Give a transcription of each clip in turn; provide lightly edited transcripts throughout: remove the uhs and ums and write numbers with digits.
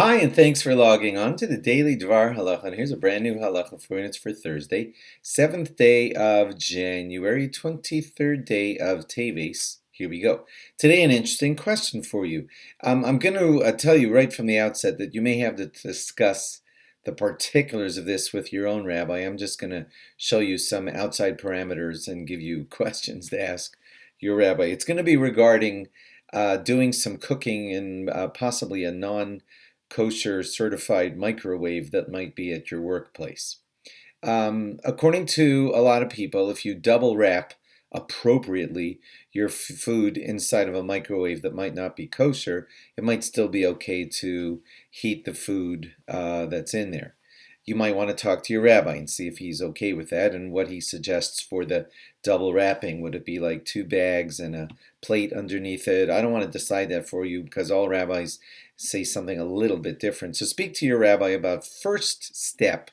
Hi, and thanks for logging on to the daily DVAR HALACHA. And here's a brand new HALACHA for you. It's for Thursday, 7th day of January, 23rd day of Teves. Here we go. Today, an interesting question for you. I'm going to tell you right from the outset that you may have to discuss the particulars of this with your own rabbi. I'm just going to show you some outside parameters and give you questions to ask your rabbi. It's going to be regarding doing some cooking in possibly a non-kosher certified microwave that might be at your workplace. According to a lot of people, if you double wrap appropriately your food inside of a microwave that might not be kosher, it might still be okay to heat the food that's in there. You might want to talk to your rabbi and see if he's okay with that and what he suggests for the double wrapping. Would it be like 2 bags and a plate underneath it? I don't want to decide that for you because all rabbis say something a little bit different. So speak to your rabbi about first step.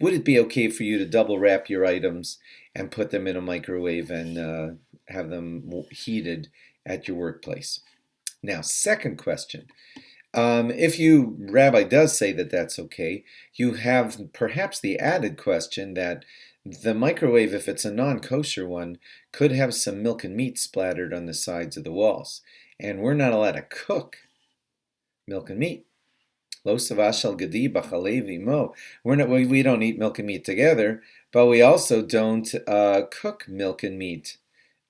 Would it be okay for you to double wrap your items and put them in a microwave and have them heated at your workplace? Now, second question. If your rabbi does say that that's okay, you have perhaps the added question that the microwave, if it's a non-kosher one, could have some milk and meat splattered on the sides of the walls. And we're not allowed to cook milk and meat. Lo savashal gadi b'chalevi mo. We don't eat milk and meat together, but we also don't cook milk and meat,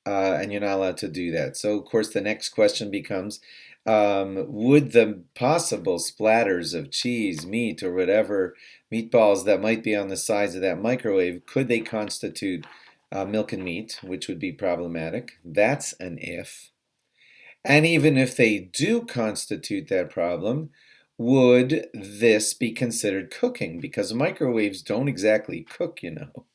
and you're not allowed to do that. So, of course, the next question becomes, would the possible splatters of cheese, meat, or whatever meatballs that might be on the sides of that microwave, could they constitute milk and meat, which would be problematic? That's an if. And even if they do constitute that problem, would this be considered cooking? Because microwaves don't exactly cook, you know.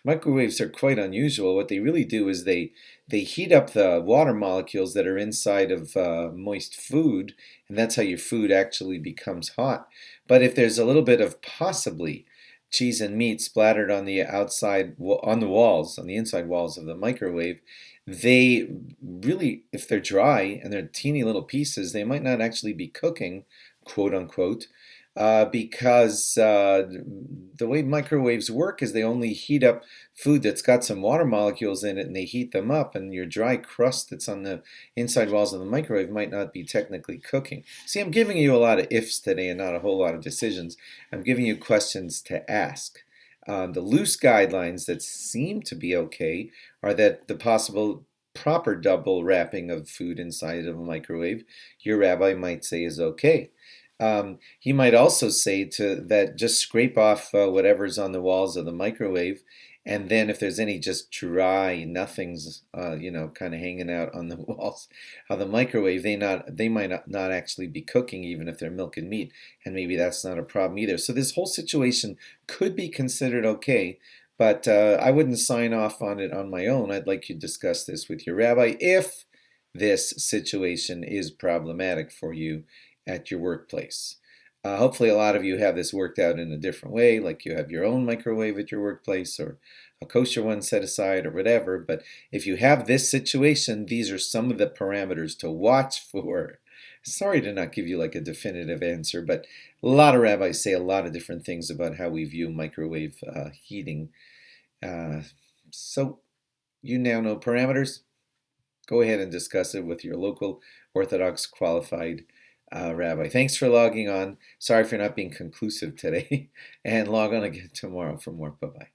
Microwaves are quite unusual. What they really do is they heat up the water molecules that are inside of moist food, and that's how your food actually becomes hot. But if there's a little bit of possibly cheese and meat splattered on the outside, on the walls, on the inside walls of the microwave, they really, if they're dry and they're teeny little pieces, they might not actually be cooking, quote unquote, because the way microwaves work is they only heat up food that's got some water molecules in it, and they heat them up, and your dry crust that's on the inside walls of the microwave might not be technically cooking. See, I'm giving you a lot of ifs today and not a whole lot of decisions. I'm giving you questions to ask. The loose guidelines that seem to be okay are that the possible proper double wrapping of food inside of a microwave, your rabbi might say is okay. He might also say that just scrape off whatever's on the walls of the microwave, and then if there's any just dry nothings, kind of hanging out on the walls of the microwave, they might not actually be cooking, even if they're milk and meat, and maybe that's not a problem either. So this whole situation could be considered okay, but I wouldn't sign off on it on my own. I'd like you to discuss this with your rabbi if this situation is problematic for you at your workplace. Hopefully a lot of you have this worked out in a different way, like you have your own microwave at your workplace or a kosher one set aside or whatever. But if you have this situation, these are some of the parameters to watch for. Sorry to not give you like a definitive answer, but a lot of rabbis say a lot of different things about how we view microwave heating. So you now know parameters. Go ahead and discuss it with your local Orthodox qualified rabbi. Thanks for logging on. Sorry for not being conclusive today. And log on again tomorrow for more. Bye-bye.